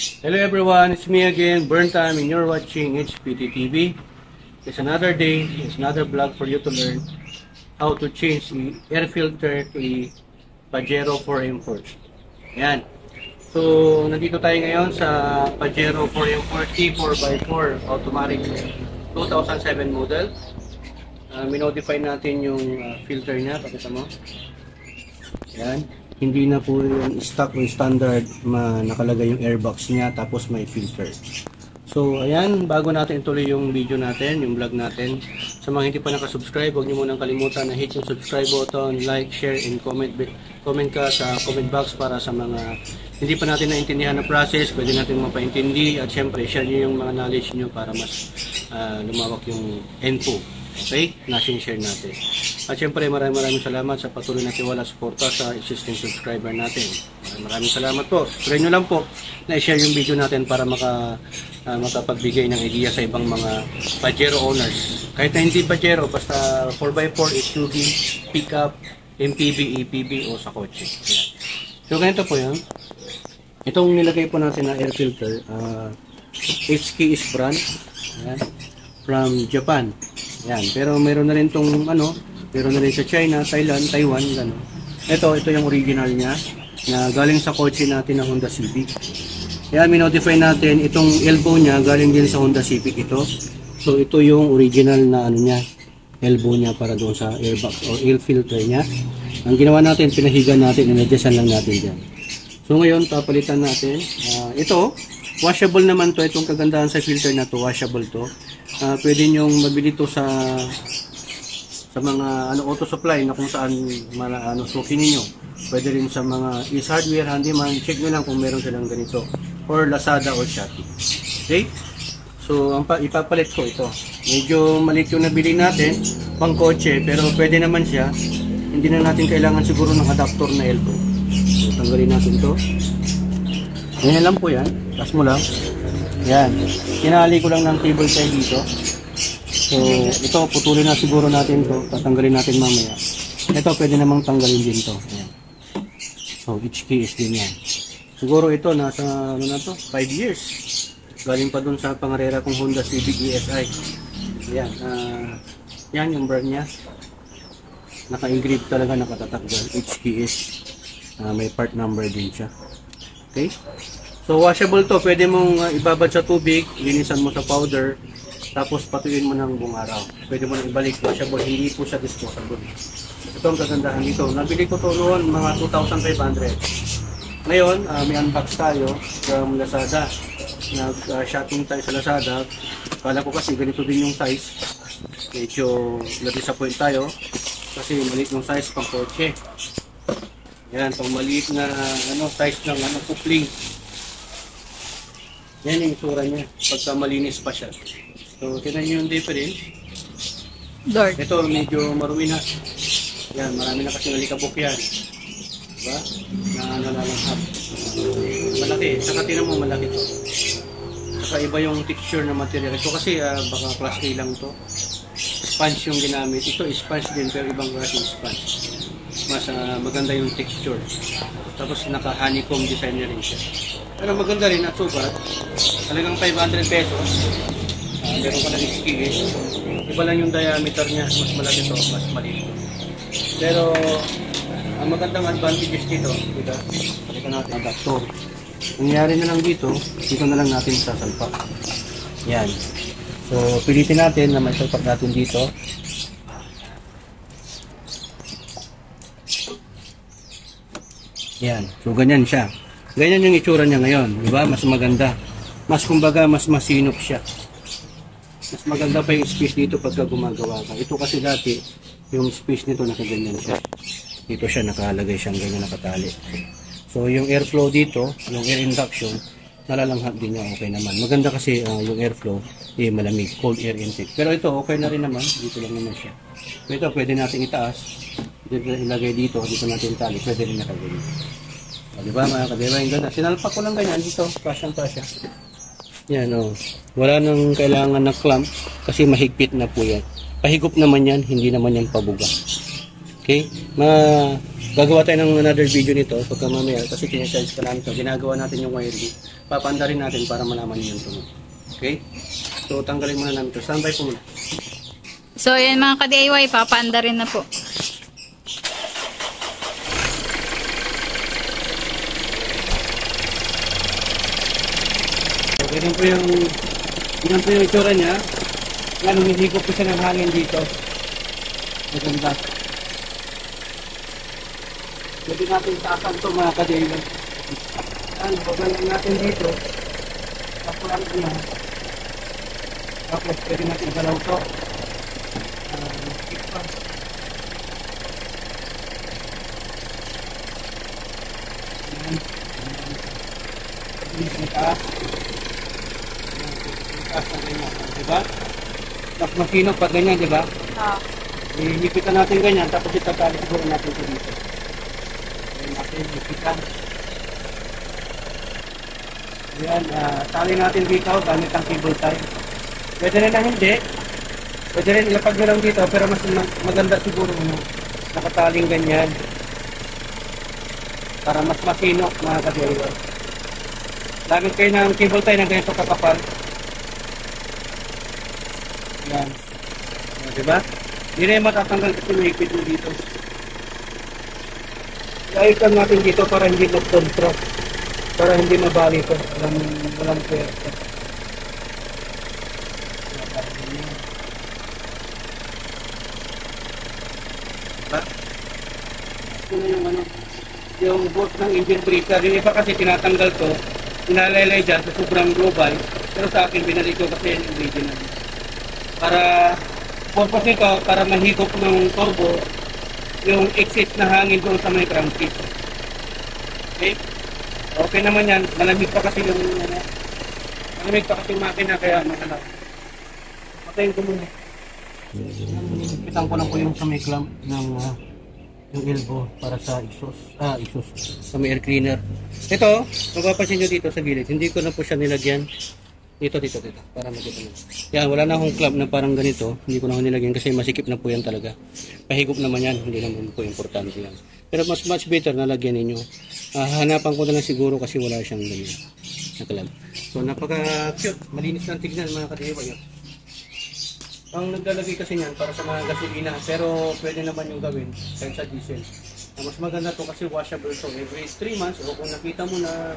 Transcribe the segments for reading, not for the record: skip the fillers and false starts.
Hello everyone, it's me again, Burn Time, and you're watching HPT TV. It's another day, it's another vlog for you to learn how to change the air filter to a Pajero 4M4. Yan. So, nandito tayo ngayon sa Pajero 4M4 T4x4 automatic 2007 model. Minodify natin yung filter niya, pakita mo. Yan. Hindi na po yung stock o standard nakalagay yung airbox niya tapos may filter. So ayan, bago natin ituloy yung video natin, yung vlog natin, sa mga hindi pa nakasubscribe, huwag niyo munang kalimutan na hit yung subscribe button, like, share, and comment ka sa comment box para sa mga hindi pa natin naintindihan na process, pwede natin mapaintindi, at syempre share niyo yung mga knowledge niyo para mas lumawak yung info. Okay, share natin. At syempre maraming salamat sa patuloy na tiwala suporta sa existing subscriber natin. Maraming salamat po. Try nyo lang po na i-share yung video natin para makapagbigay ng idea sa ibang mga Pajero owners. Kahit na hindi Pajero, basta 4x4, SUV, pickup, MPV, EPV o sa kotse. Ayan. So ganito po yan. Itong nilagay po natin na air filter, HK is brand. Ayan. From Japan. Yan, pero meron na rin tong meron na rin sa China, Thailand, Taiwan, gano'n. Ito yung original niya na galing sa kotse natin na Honda Civic. Yan, minodify natin itong elbow niya galing din sa Honda Civic ito. So ito yung original na niya, elbow niya para doon sa airbox o air filter niya. Ang ginawa natin, pinahiga natin, inadjustan lang natin diyan. So ngayon, papalitan natin. Ito, washable naman to, itong kagandahan sa filter na to, washable to. Pwede nyong mabili to sa mga auto supply na kung saan suki niyo. Pwede rin sa mga Ace Hardware, Handyman, check nyo lang kung meron silang ganito, or Lazada or Shopee. Okay? So ipapalit ko ito. Medyo maliit yung nabili natin pang kotse, pero pwede naman siya. Hindi na natin kailangan siguro ng adapter na elbow. So tanggalin natin to. Yan lang po yan. Tas mo lang. Yan. Kinali ko lang ng cable tie dito. So, ito, putulin na siguro natin to. Tatanggalin natin mamaya. Ito, pwede namang tanggalin din to. Yan. So, HK is din yan. Siguro ito, nasa, 5 years. Galing pa dun sa pangarera kong Honda Civic ESI. Yan. Yan yung brand niya. Naka-engrave talaga, nakatatak dyan. HKS. May part number din siya. Okay? So washable to, pwede mong ibabad sa tubig, linisan mo sa powder, tapos patuyin mo ng buong araw. Pwede mo nang ibalik, washable, hindi po siya disposable. Ito ang kagandahan dito. Nabili ko to noon mga 2,500. Ngayon, may unbox tayo from Lazada. Nag-shopping tayo sa Lazada. Kala ko kasi ganito din yung size. Medyo na-disappoint tayo kasi maliit yung size pang kotse. Yan, pang maliit na size ng coupling. Yan yung itsura niya pagka malinis pa siya. So, tinan nyo yung difference. Dark. Ito, medyo marumi na. Yan, marami na kasi nalikabok yan. Diba? Na nalalanghap. Malaki. Saka tinan mo, malaki to. Saka iba yung texture ng material. Ito kasi, baka class A lang to. Sponge yung ginamit. Ito, sponge din, pero ibang klase yung sponge. Mas maganda yung texture. Tapos, naka-honeycomb design na rin siya. Pero maganda rin at sukat. Talagang 500 pesos. Meron ka lang HKS. Iba lang yung diameter niya. Mas malaki to, mas maliit. Pero ang magandang advantages dito, diba? Palitan natin ang adapter. Nangyari na lang dito na lang natin sasalpak. Yan. So, pilitin natin na may salpak natin dito. Yan. So, ganyan siya. Ganyan yung itsura niya ngayon, di ba? Mas maganda. Mas kumbaga, mas masinop siya. Mas maganda pa yung space dito pagka gumagawa ka. Ito kasi dati, yung space nito nakaganyan siya. Dito siya nakalagay siyang ganyan nakatali. So yung airflow dito, yung air induction, nalalanghap din niya, okay naman. Maganda kasi yung airflow, malamig, cold air intake. Pero ito, okay na rin naman. Dito lang naman siya. Ito, pwede natin itaas. Dito ilagay dito natin tali. Pwede rin nakagawin. Diba mga kadiba, yung ganda. Sinalpak ko lang ganyan dito, kasyang-kasya. Yan wala nang kailangan na clamp kasi mahigpit na po yan. Pahigop naman yan, hindi naman yan pabuga. Okay? Gagawa tayo ng another video nito pagka mamaya kasi kinecharge ka namin ito. Ginagawa natin yung wiring. Papanda rin natin para malaman niyo yung tunog. Okay? So tanggalin muna namin ito. Standby po muna. So, ayan mga ka-DIY, papaanda rin na po. So, ganyan po yung itsura niya. Yan, humihigop po siya ng hangin dito. Maganda. Pwede natin taasan ito mga ka-DIY. Yan, babalan natin dito. Tapos niya. Tapos pwede natin galaw ito. Stick pa. Yan. Yung taas. Yung taas na ganyan. Diba? Tapos masinok pag ganyan, diba? Ihipitan natin ganyan, tapos itatali siguro natin ito dito. Ayan natin, ihipitan. Ayan, tali natin dito, gamit ang cable tie. Pwede rin na hindi. Pwede rin ilapag nyo lang dito, pero mas maganda siguro nakataling ganyan. Para mas masinok mga ka-DIY. Gamit kayo ng cable tie na ganito kakapal. Ayan. Diba? Hindi na yung matatanggal kasi may higpit mo dito. Iayusan natin dito para hindi mag-control. Para hindi mabali ito. Walang pwerte. Diba? Ito na yung yung bolt ng engine breaker. Yung iba kasi tinatanggal to. Inalaylay dyan sa sobrang global. Pero sa akin, binalik ko kasi yung original. Para purpose nito, para mahigop ng turbo yung exit na hangin doon sa may crankcase. Okay? Okay naman yan. Malamig pa kasi yung malamig pa kasi yung makina kaya makalap. Patayin ko muna. Pitang ko lang po yung sa may clamp ng yung elbow para sa exhaust sa may air cleaner. Ito, mapapansin nyo dito sa gilid. Hindi ko na po siya nilagyan. Dito, para makita nyo. Yan, wala na akong clamp na parang ganito. Hindi ko na ako nilagyan kasi masikip na po yan talaga. Pahigop naman yan, hindi naman po importante yan. Pero much better na lagyan ninyo. Hanapan ko na lang siguro kasi wala siyang ganyan na clamp. So, napaka-cute. Malinis lang tignan mga ka-DIY. Ang naglalagay kasi niyan para sa mga gasolina, pero pwede naman yung gawin kahit sa diesel. Mas maganda to kasi washable to every 3 months o kung nakita mo na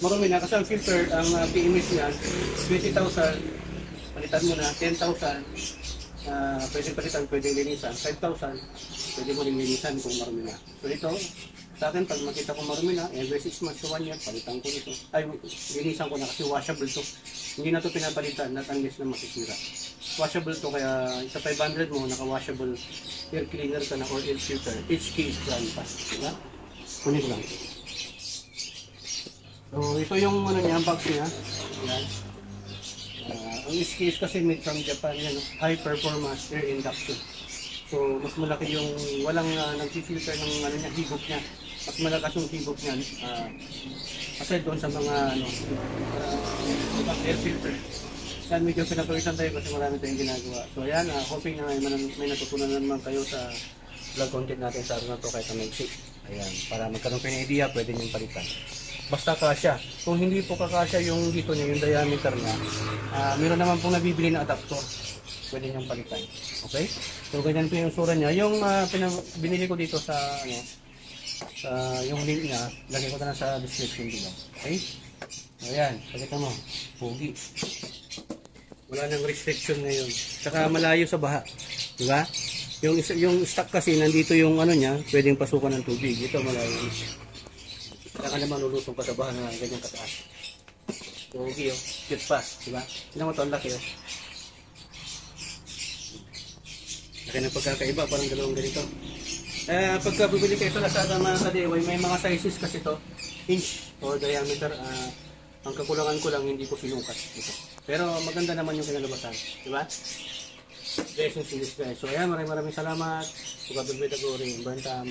marumi na kasi ang filter, ang PMS niya 20,000, palitan mo na 10,000, pwede palitan, pwede linisan 5,000, pwede mo rin linisan kung marumi na. So ito, sa akin pag makita ko marumi na, every 6 months to 1 year, palitan ko nito. Ay, linisan ko na kasi washable to. Hindi na to pinapalitan, not unless na masisira. Washable to kaya sa 500 mo, naka-washable air cleaner ka na or air filter. HK is brand pa. Diba? Kunin ko lang. So, ito yung ano niya, box niya. Ayan. Ang HK is kasi made from Japan yan. High performance air induction. So, mas malaki yung walang nag-filter ng ano niya, higop niya. Mas malakas yung higop niyan. Aside doon sa mga air filter. Yan, medyo pinapawisan tayo kasi marami tayong ginagawa. So ayan, hoping na may natutunan na naman kayo sa vlog content natin sa araw na to kahit na magsik. Ayan, para magkaroon kayo ng idea, pwede niyong palitan. Basta kasya. Kung hindi po kakasya yung dito niya, yung diameter na, meron naman pong nabibili na adapter. Pwede niyong palitan. Okay? So ganyan po yung sura niya. Yung binili ko dito sa, yung link niya, lagay ko na sa description dito. Okay? So ayan, pakita mo. Pogi. Wala nang restriction ngayon. Tsaka malayo sa baha. Diba? Yung stock kasi, nandito yung ano niya, pwedeng pasukan ng tubig. Ito malayo. Saka naman lulusong pa sa baha na ganyan kataas. Pogi, oh. Cute pa. Diba? Tingnan mo ito, ang laki, oh. Laki ng pagkakaiba, parang dalawang ganito. Pagka bibili kayo ito, Lazada mga ka-DIY, may mga sizes kasi ito. Inch or diameter. Ang kakulangan ko lang, hindi ko sinukat ito. Pero maganda naman yung kinalabasan. Diba? Blessings in disguise. So ayan, maraming salamat. Pagkabibita ko rin. Burn time.